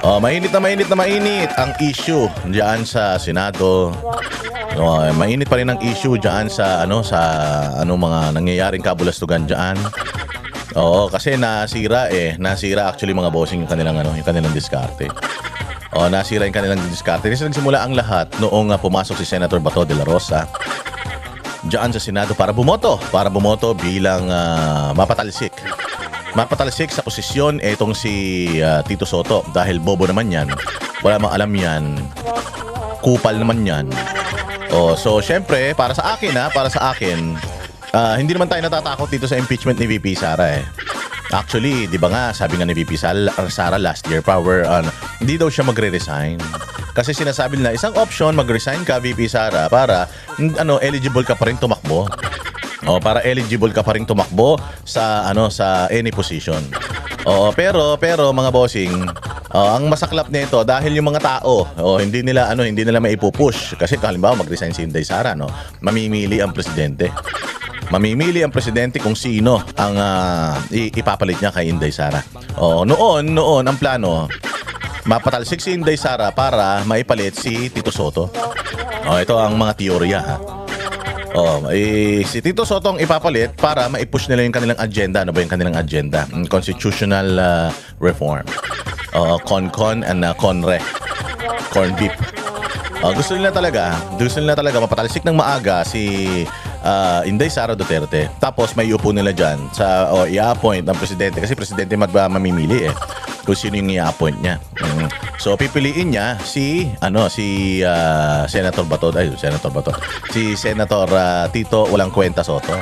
Mainit na mainit na mainit ang issue diyan sa Senado. Mainit pa rin ang issue diyan sa mga nangyayaring kabulastugan diyan. Oo, kasi nasira actually mga bossing yung kanilang diskarte. Nasira yung kanilang diskarte. Kasi nagsimula ang lahat noong pumasok si Senator Bato de la Rosa diyan sa Senado para bumoto bilang mapatalsik sa posisyon itong si Tito Sotto dahil bobo naman yan. Wala mang alam yan. Kupal naman yan. So syempre, para sa akin, hindi naman tayo natatakot dito sa impeachment ni VP Sara eh. Actually, di ba nga, sabi nga ni VP Sara last year, hindi daw siya magre-resign. Kasi sinasabi nila, isang option, mag-resign ka VP Sara para eligible ka pa rin tumakbo. Para eligible ka pa rin tumakbo sa any position. Pero mga bossing, ang masaklap nito dahil yung mga tao, hindi nila maipupush kasi halimbawa mag-resign si Inday Sara, mamimili ang presidente. Mamimili ang presidente kung sino ang ipapalit niya kay Inday Sara. Noon ang plano, mapatalsik si Inday Sara para maipalit si Tito Sotto. Ito ang mga teorya ha. Si Tito Sotto ang ipapalit para maipush nila yung kanilang agenda. Ano ba yung kanilang agenda? Constitutional reform. Con and conre. Corn beef. Gusto nila talaga mapatalsik ng maaga si Inday Sara Duterte. Tapos may iupo nila dyan i-appoint ng presidente. Kasi presidente mamimili kung sino yung i-appoint niya. So pipiliin niya si Senator Bato. Si Senator Tito walang kwenta Sotto.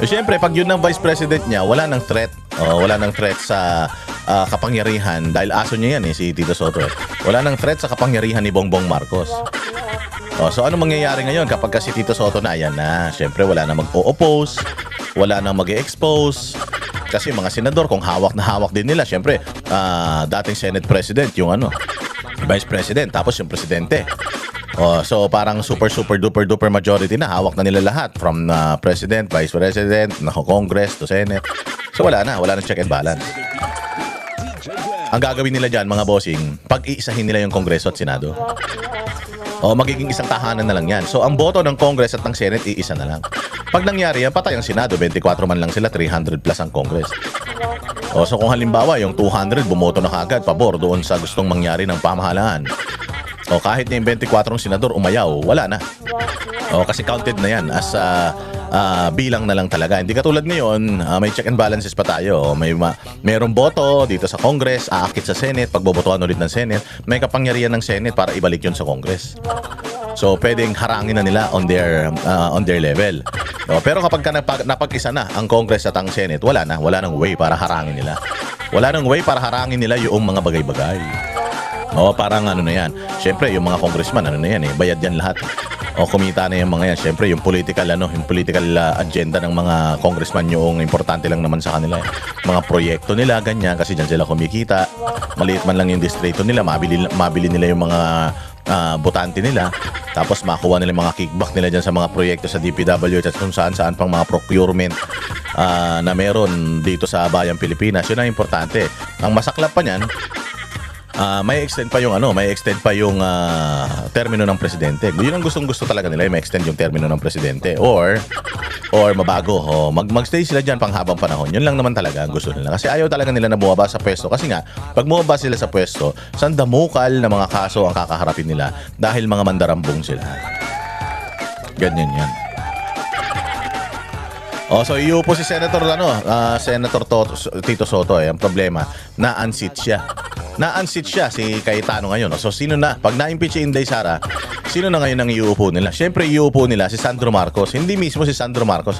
Siyempre pag yun ang vice president niya, wala nang threat. Wala nang threat sa kapangyarihan dahil aso niya yan si Tito Sotto. Wala nang threat sa kapangyarihan ni Bongbong Marcos. So ano mangyayari ngayon kapag si Tito Sotto na yan na? Siyempre wala na mag-o-oppose, wala na mag-e-expose. Kasi mga senador, kung hawak na hawak din nila, syempre, dating Senate President, yung Vice President, tapos yung Presidente. So parang super duper majority na, hawak na nila lahat. From President, Vice President, Congress to Senate. So wala na check and balance. Ang gagawin nila dyan, mga bossing, pag-iisahin nila yung Kongreso at Senado. Magiging isang tahanan na lang yan. So ang boto ng Congress at ng Senate, iisa na lang. Pag nangyari yan, patay ang Senado, 24 man lang sila, 300 plus ang Congress. So kung halimbawa, yung 200 bumoto na kagad, pabor doon sa gustong mangyari ng pamahalaan. Kahit na yung 24 senador umayaw, wala na. Kasi counted na yan as bilang na lang talaga. Hindi katulad ngayon, may check and balances pa tayo. Mayroong boto dito sa Congress, aakit sa Senate, pagbobotohan ulit ng Senate, may kapangyarihan ng Senate para ibalik yun sa Congress. So pwedeng harangin na nila on their level. Pero kapag napag-isa na ang Congress at ang Senate, wala nang way para harangin nila. Wala nang way para harangin nila yung mga bagay-bagay. Parang na yan. Siyempre, yung mga congressman, bayad yan lahat. Kumita na yung mga yan. Siyempre, yung political agenda ng mga congressman yung importante lang naman sa kanila. Mga proyekto nila, ganyan, kasi dyan sila kumikita. Maliit man lang yung distrito nila, mabili nila yung mga botante nila. Tapos makuha nila mga kickback nila dyan sa mga proyekto sa DPWH at kung saan pang mga procurement na meron dito sa Bayang Pilipinas. Yun ang importante. Ang masaklap pa niyan, may extend pa yung termino ng presidente. Yun ang gustong-gusto talaga nila, may extend yung termino ng presidente or mabago. Magstay sila diyan pang habang panahon. Yun lang naman talaga ang gusto nila. Kasi ayaw talaga nila na bumaba sa pwesto. Kasi nga, pag bumaba sila sa pwesto, sandamukal na mga kaso ang kakaharapin nila dahil mga mandarambong sila. Ganyan yan. So iupo si Senator Tito Sotto. Ang problema, na-unseat siya si Cayetano ngayon. So sino na? Pag na-impeach si Inday Sara, sino na ngayon ang iuupo nila? Siyempre iuupo nila si Sandro Marcos. Hindi mismo si Sandro Marcos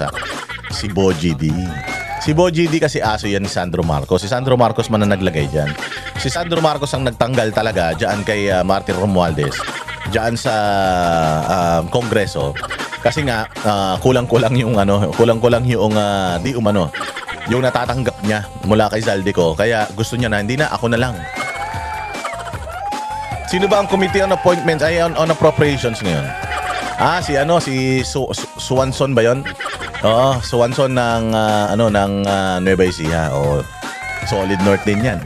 si Bogie D. Si Bogie D kasi aso yan ni Sandro Marcos. Si Sandro Marcos man na naglagay dyan. Si Sandro Marcos ang nagtanggal talaga dyan kay Martin Romualdez. Dyan sa Kongreso. Kasi nga kulang-kulang yung yung natatanggap niya mula kay Zaldico, kaya gusto niya na hindi na, ako na lang. Sino ba ang Committee on Appointments on Appropriations ngayon? Si Swanson ba 'yon? Swanson ng Nueva Ecija. Solid North din 'yan.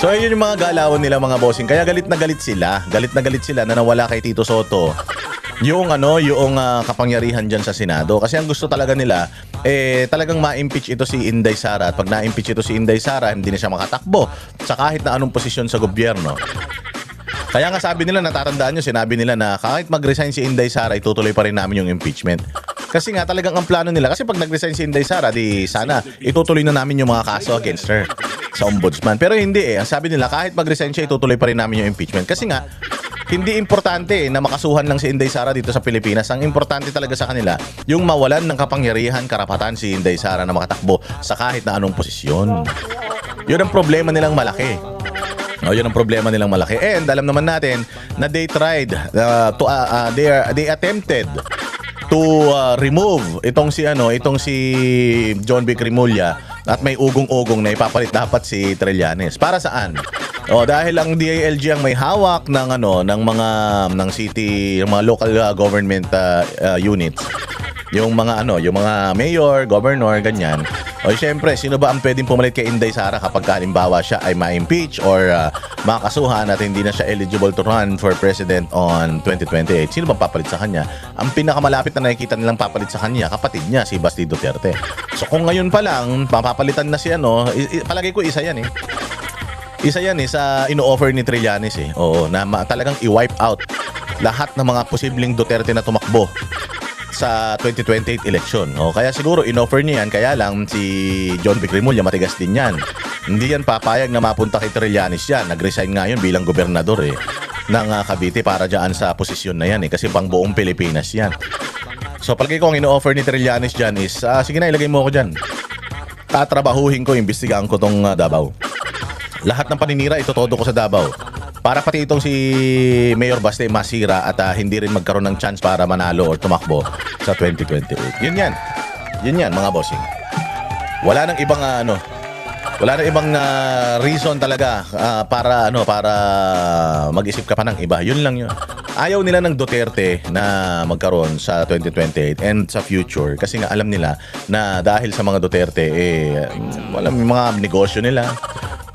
So yun yung mga galawan nila mga bossing. Kaya galit na galit sila. Galit na galit sila na nawala kay Tito Soto yung kapangyarihan diyan sa Senado. Kasi ang gusto talaga nila talagang ma-impeach ito si Inday Sara. At pag na-impeach ito si Inday Sara, hindi na siya makatakbo sa kahit na anong posisyon sa gobyerno. Kaya nga sabi nila, natatandaan nyo, sinabi nila na kahit mag-resign si Inday Sara, itutuloy pa rin namin yung impeachment. Kasi nga talagang ang plano nila, kasi pag nag-resign si Inday Sara, di sana itutuloy na namin yung mga kaso against her sa ombudsman. Pero hindi Ang sabi nila, kahit mag-resign siya, itutuloy pa rin namin yung impeachment. Kasi nga, hindi importante na makasuhan lang si Inday Sara dito sa Pilipinas. Ang importante talaga sa kanila, yung mawalan ng kapangyarihan, karapatan si Inday Sara na makatakbo sa kahit na anong posisyon. Yun ang problema nilang malaki. Yun ang problema nilang malaki. And alam naman natin na they tried they attempted to remove itong si John Vic Rimulya at may ugong-ugong na ipapalit dapat si Trillanes. Para saan? Dahil ang DILG ang may hawak ng city, yung mga local government units. Yung mga mayor, governor, ganyan. Syempre, sino ba ang pwedeng pumalit kay Inday Sara kapag halimbawa siya ay ma-impeach or makasuhan at hindi na siya eligible to run for president on 2028? Sino bang papalit sa kanya? Ang pinakamalapit na nakikita nilang papalit sa kanya, kapatid niya, si Basti Duterte. So kung ngayon pa lang, papapalitan na si palagay ko isa yan Isa yan sa ino-offer ni Trillanes na talagang i-wipe out lahat ng mga posibleng Duterte na tumakbo sa 2028 election. Kaya siguro in-offer niya yan, kaya lang si John Vic Rimulya matigas din yan. Hindi yan papayag na mapunta kay Trillanes yan. Nag-resign nga yun bilang gobernador ng Cavite para dyan sa posisyon na yan kasi pang buong Pilipinas yan. So palagi ko ang ino-offer ni Trillanes dyan is, sige na, ilagay mo ako dyan. Tatrabahuhin ko, imbestigaan ko tong Davao. Lahat ng paninira, itotodo ko sa Davao. Para pati itong si Mayor Baste masira at hindi rin magkaroon ng chance para manalo or tumakbo sa 2028. Yun yan mga bossing. Wala nang ibang reason talaga para mag-isip ka pa ng iba. Yun lang yun. Ayaw nila ng Duterte na magkaroon sa 2028 and sa future kasi nga alam nila na dahil sa mga Duterte mga negosyo nila,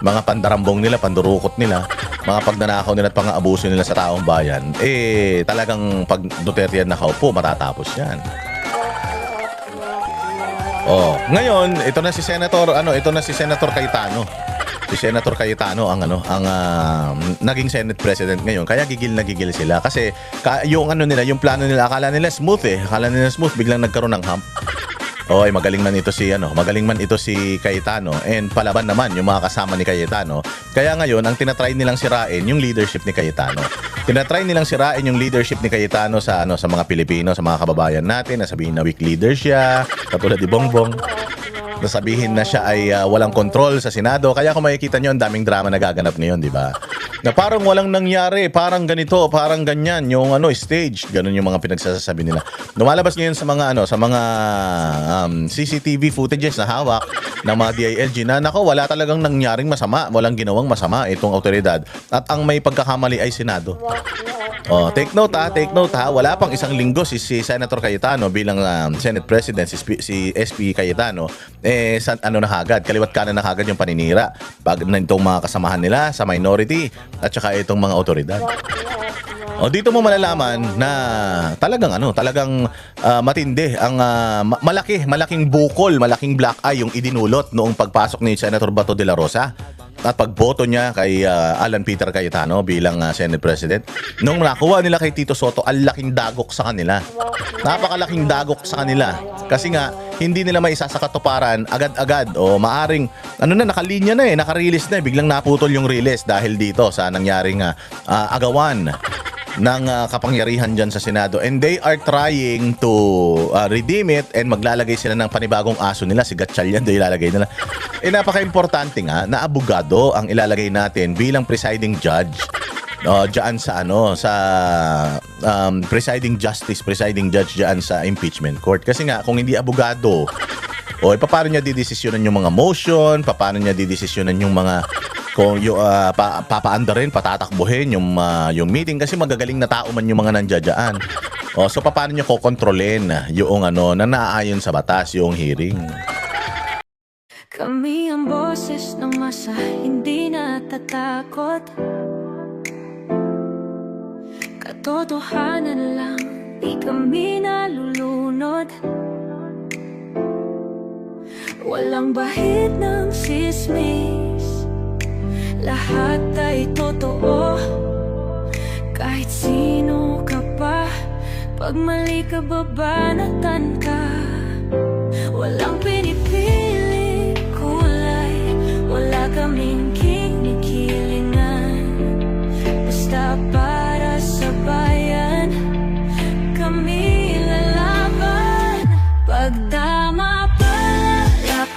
mga pandarambong nila, pandurukot nila, mga pagnanakaw nila at pang-aabuso nila sa taong bayan, talagang pag Duterte yan nakaupo, matatapos yan. Ngayon, ito na si Senator Cayetano. Si Senator Cayetano ang naging Senate President ngayon. Kaya gigil na gigil sila kasi yung yung plano nila, akala nila smooth biglang nagkaroon ng hump. Magaling man ito si Cayetano and palaban naman yung mga kasama ni Cayetano. Kaya ngayon, ang tinatry nilang sirain yung leadership ni Cayetano. Tinatry nilang sirain yung leadership ni Cayetano sa mga Pilipino, sa mga kababayan natin, nasabihin na weak leader siya, katulad ni Bongbong. Nasabihin na siya ay walang control sa Senado. Kaya kung makikita nyo, ang daming drama nagaganap ngayon, di ba? Na parang walang nangyari, parang ganito, parang ganyan, yung stage, ganun yung mga pinagsasabi nila. Lumalabas ngayon sa mga CCTV footages na hawak ng mga DILG na wala talagang nangyaring masama, walang ginawang masama itong otoridad at ang may pagkakamali ay Senado. Take note ha, wala pang isang linggo si Senator Cayetano bilang Senate President, si SP Cayetano, na hagad, kaliwat kanan na hagad yung paninira pag itong mga kasamahan nila sa minority at saka itong mga otoridad. Dito mo malalaman na talagang matindi ang malaking bukol, malaking black eye yung idinulot noong pagpasok ni Senator Bato de la Rosa at pagboto niya kay Alan Peter Cayetano bilang Senate President. Nung nakuha nila kay Tito Soto, ang laking dagok sa kanila. Napakalaking dagok sa kanila. Kasi nga, hindi nila maisa sa katuparan agad-agad o maaring nakalinya na nakarelease na biglang naputol yung release dahil dito sa nangyaring agawan ng kapangyarihan dyan sa Senado. And they are trying to redeem it and maglalagay sila ng panibagong aso nila. Si Gatchalian doon ilalagay nila. Napaka-importante nga na abogado ang ilalagay natin bilang presiding judge. Diyan sa presiding judge diyan sa impeachment court. Kasi nga kung hindi abogado, paano niya didesisyonan yung mga motion, paano niya didesisyonan yung mga kung papaanda rin, patatakbuhin yung meeting kasi magagaling na tao man yung mga nandiyan. So paano niya kokontrolin yung na naaayon sa batas yung hearing. Kami ang boses ng masa, hindi natatakot. Katotohanan lang, di kami nalulunod. Walang bahid ng sismis, lahat ay totoo. Kahit sino ka pa, pag mali ka babanatan ka. Walang pinipili kulay, wala kaming kinikilingan. Basta para sa bayan, kami lalaban. Pag tama palapakan,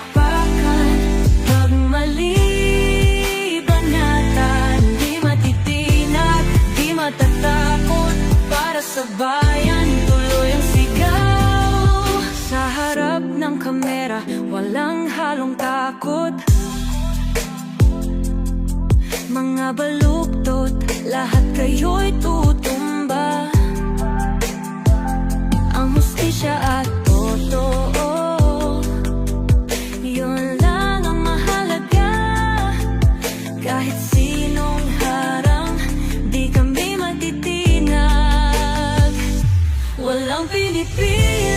pag mali banatan. Di matitinag, di matatakot, para sa bayan tuloy ang sigaw. Sa harap ng kamera, walang halong takot. Mga baluktot, lahat kayo'y tutumba. Ang hustisya at totoo, yun lang ang mahalaga. Kahit sinong harang, di kami matitinag. Walang pinipili